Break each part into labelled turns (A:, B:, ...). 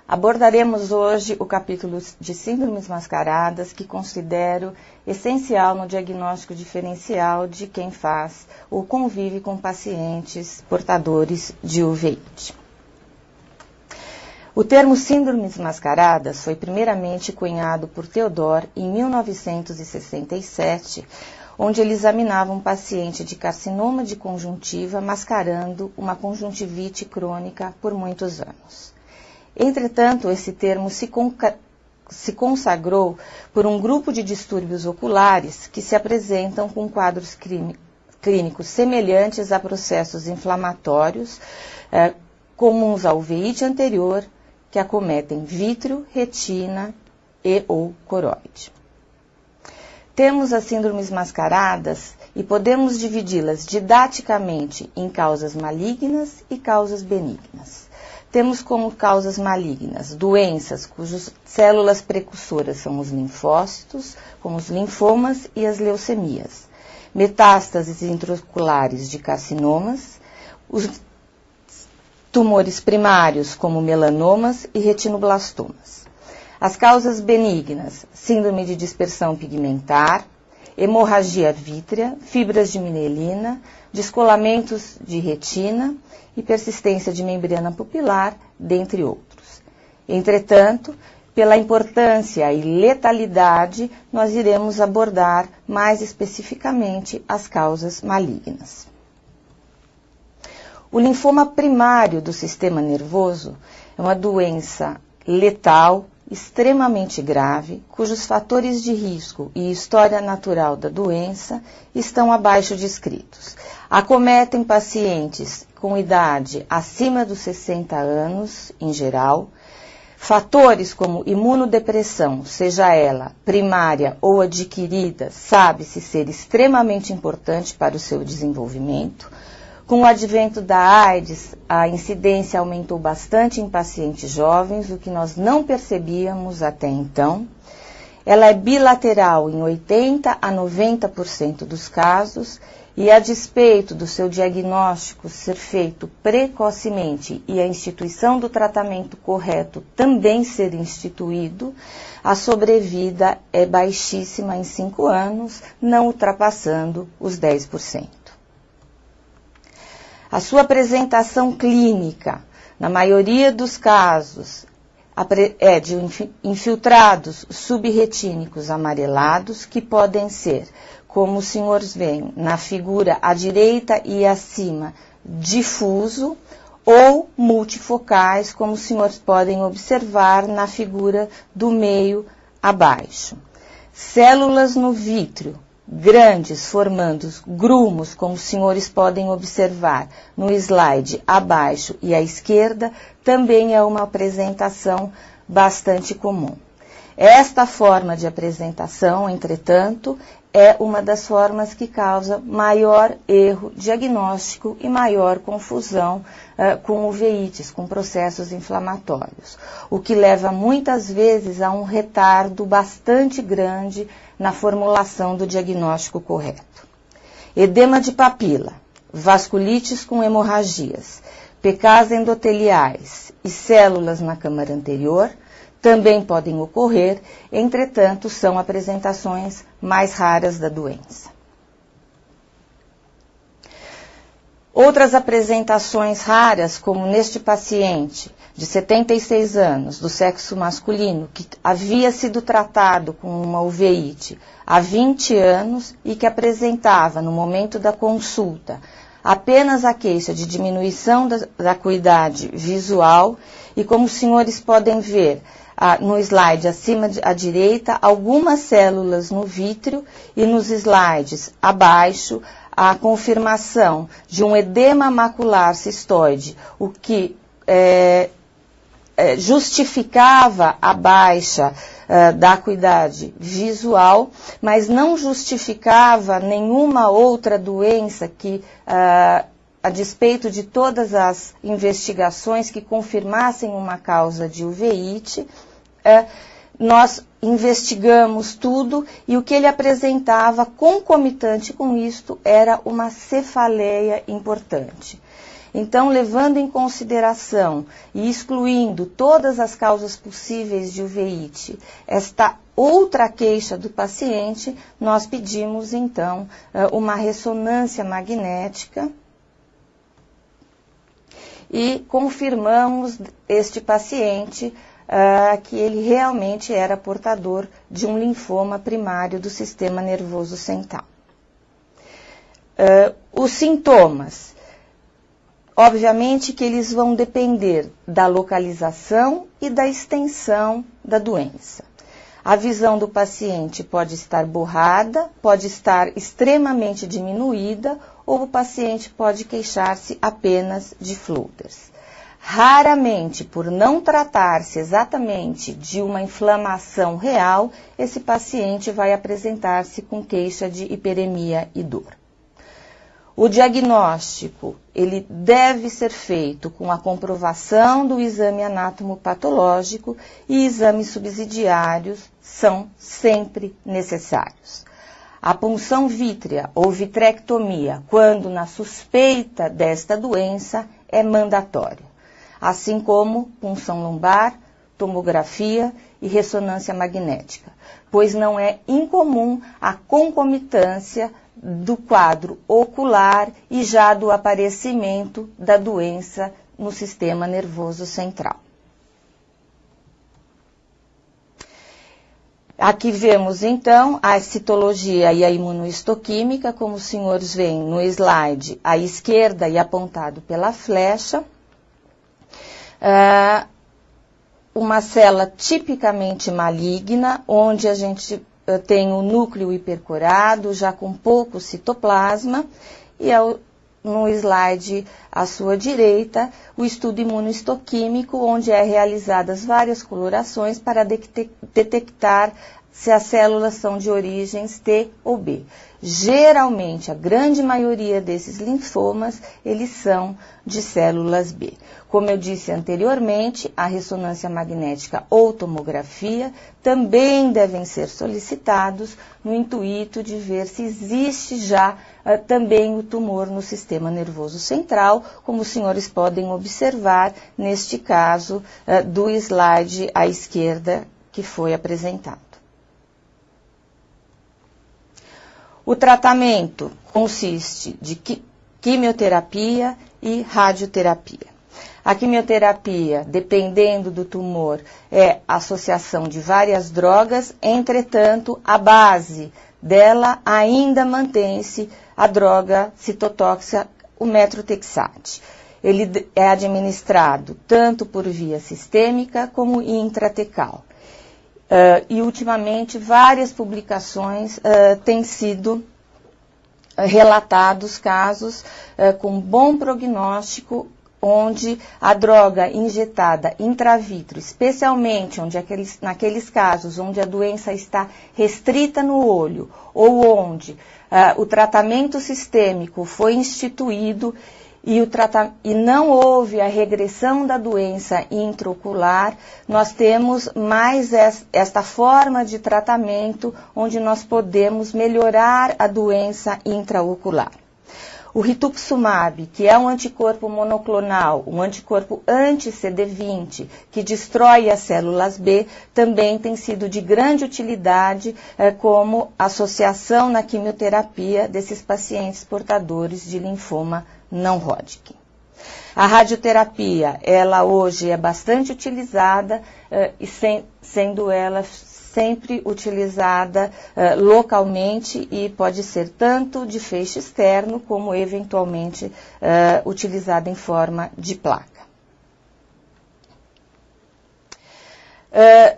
A: Abordaremos hoje o capítulo de síndromes mascaradas, que considero essencial no diagnóstico diferencial de quem faz ou convive com pacientes portadores de uveíte. O termo síndromes mascaradas foi primeiramente cunhado por Theodore em 1967, onde ele examinava um paciente de carcinoma de conjuntiva mascarando uma conjuntivite crônica por muitos anos. Entretanto, esse termo se consagrou por um grupo de distúrbios oculares que se apresentam com quadros clínicos semelhantes a processos inflamatórios comuns à uveíte anterior, que acometem vítreo, retina e ou coroide. Temos as síndromes mascaradas e podemos dividi-las didaticamente em causas malignas e causas benignas. Temos como causas malignas doenças cujas células precursoras são os linfócitos, como os linfomas e as leucemias, metástases intraoculares de carcinomas, os tumores primários como melanomas e retinoblastomas. As causas benignas, síndrome de dispersão pigmentar, hemorragia vítrea, fibras de mielina, descolamentos de retina e persistência de membrana pupilar, dentre outros. Entretanto, pela importância e letalidade, nós iremos abordar mais especificamente as causas malignas. O linfoma primário do sistema nervoso é uma doença letal, extremamente grave, cujos fatores de risco e história natural da doença estão abaixo descritos. Acometem pacientes com idade acima dos 60 anos, em geral. Fatores como imunodepressão, seja ela primária ou adquirida, sabe-se ser extremamente importante para o seu desenvolvimento. Com o advento da AIDS, a incidência aumentou bastante em pacientes jovens, o que nós não percebíamos até então. Ela é bilateral em 80% a 90% dos casos e, a despeito do seu diagnóstico ser feito precocemente e a instituição do tratamento correto também ser instituído, a sobrevida é baixíssima em 5 anos, não ultrapassando os 10%. A sua apresentação clínica, na maioria dos casos, é de infiltrados subretínicos amarelados, que podem ser, como os senhores veem na figura à direita e acima, difuso, ou multifocais, como os senhores podem observar na figura do meio abaixo. Células no vítreo, grandes, formando grumos, como os senhores podem observar no slide abaixo e à esquerda, também é uma apresentação bastante comum. Esta forma de apresentação, entretanto, é uma das formas que causa maior erro diagnóstico e maior confusão com uveites, com processos inflamatórios, o que leva muitas vezes a um retardo bastante grande na formulação do diagnóstico correto. Edema de papila, vasculites com hemorragias, PKs endoteliais e células na câmara anterior também podem ocorrer, entretanto, são apresentações mais raras da doença. Outras apresentações raras, como neste paciente de 76 anos, do sexo masculino, que havia sido tratado com uma uveíte há 20 anos e que apresentava, no momento da consulta, apenas a queixa de diminuição da acuidade visual e, como os senhores podem ver, no slide acima à direita, algumas células no vítreo e nos slides abaixo, a confirmação de um edema macular cistoide, o que justificava a baixa da acuidade visual, mas não justificava nenhuma outra doença que, a despeito de todas as investigações que confirmassem uma causa de uveíte, nós investigamos tudo e o que ele apresentava concomitante com isto era uma cefaleia importante. Então, levando em consideração e excluindo todas as causas possíveis de uveíte, esta outra queixa do paciente, nós pedimos, então, uma ressonância magnética e confirmamos este paciente que ele realmente era portador de um linfoma primário do sistema nervoso central. Os sintomas, obviamente que eles vão depender da localização e da extensão da doença. A visão do paciente pode estar borrada, pode estar extremamente diminuída, ou o paciente pode queixar-se apenas de floaters. Raramente, por não tratar-se exatamente de uma inflamação real, esse paciente vai apresentar-se com queixa de hiperemia e dor. O diagnóstico, ele deve ser feito com a comprovação do exame anatomopatológico e exames subsidiários são sempre necessários. A punção vítrea ou vitrectomia, quando na suspeita desta doença, é mandatória, assim como punção lombar, tomografia e ressonância magnética, pois não é incomum a concomitância do quadro ocular e já do aparecimento da doença no sistema nervoso central. Aqui vemos, então, a citologia e a imunohistoquímica, como os senhores veem no slide à esquerda e apontado pela flecha. Uma célula tipicamente maligna, onde a gente tem o núcleo hipercorado, já com pouco citoplasma, e no slide à sua direita, o estudo imunohistoquímico, onde é realizadas várias colorações para detectar se as células são de origens T ou B. Geralmente, a grande maioria desses linfomas, eles são de células B. Como eu disse anteriormente, a ressonância magnética ou tomografia também devem ser solicitados no intuito de ver se existe já também o tumor no sistema nervoso central, como os senhores podem observar neste caso do slide à esquerda que foi apresentado. O tratamento consiste de quimioterapia e radioterapia. A quimioterapia, dependendo do tumor, é a associação de várias drogas, entretanto, a base dela ainda mantém-se a droga citotóxica, o metrotexate. Ele é administrado tanto por via sistêmica como intratecal. E, ultimamente, várias publicações têm sido relatados casos com bom prognóstico, onde a droga injetada intravítrio, especialmente naqueles casos onde a doença está restrita no olho ou onde o tratamento sistêmico foi instituído e não houve a regressão da doença intraocular, nós temos mais esta forma de tratamento onde nós podemos melhorar a doença intraocular. O rituximab, que é um anticorpo monoclonal, um anticorpo anti-CD20, que destrói as células B, também tem sido de grande utilidade como associação na quimioterapia desses pacientes portadores de linfoma não Hodgkin. A radioterapia, ela hoje é bastante utilizada e sendo ela sempre utilizada localmente e pode ser tanto de feixe externo como eventualmente utilizada em forma de placa.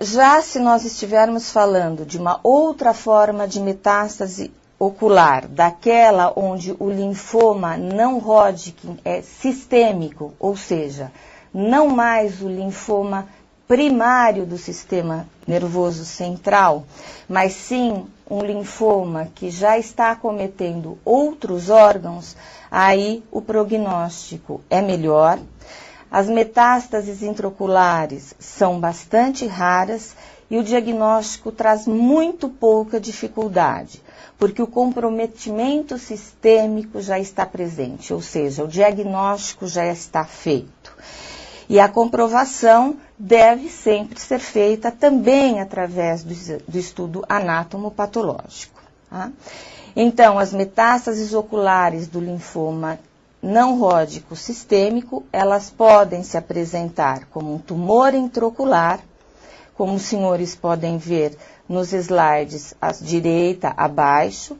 A: Já se nós estivermos falando de uma outra forma de metástase ocular, daquela onde o linfoma não Hodgkin é sistêmico, ou seja, não mais o linfoma primário do sistema nervoso central, mas sim um linfoma que já está acometendo outros órgãos, aí o prognóstico é melhor. As metástases intraoculares são bastante raras e o diagnóstico traz muito pouca dificuldade, porque o comprometimento sistêmico já está presente, ou seja, o diagnóstico já está feito. E a comprovação deve sempre ser feita também através do estudo anátomo-patológico. Tá? Então, as metástases oculares do linfoma não Hodgkin sistêmico, elas podem se apresentar como um tumor intraocular, como os senhores podem ver nos slides à direita, abaixo,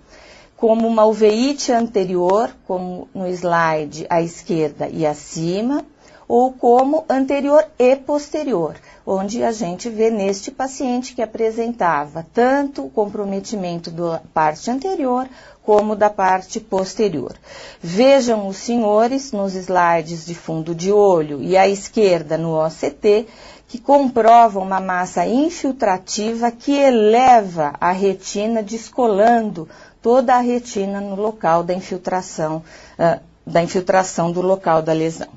A: como uma uveíte anterior, como no slide à esquerda e acima, ou como anterior e posterior, onde a gente vê neste paciente que apresentava tanto o comprometimento da parte anterior como da parte posterior. Vejam os senhores nos slides de fundo de olho e à esquerda no OCT, que comprovam uma massa infiltrativa que eleva a retina, descolando toda a retina no local da infiltração do local da lesão.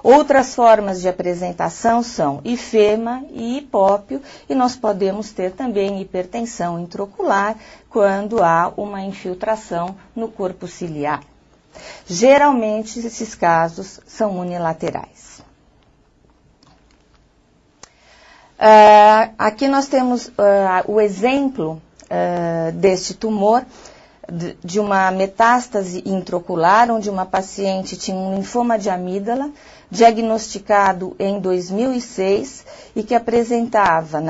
A: Outras formas de apresentação são ifema e hipópio, e nós podemos ter também hipertensão intraocular quando há uma infiltração no corpo ciliar. Geralmente, esses casos são unilaterais. Aqui nós temos o exemplo deste tumor, de uma metástase intraocular, onde uma paciente tinha um linfoma de amígdala, diagnosticado em 2006 e que apresentava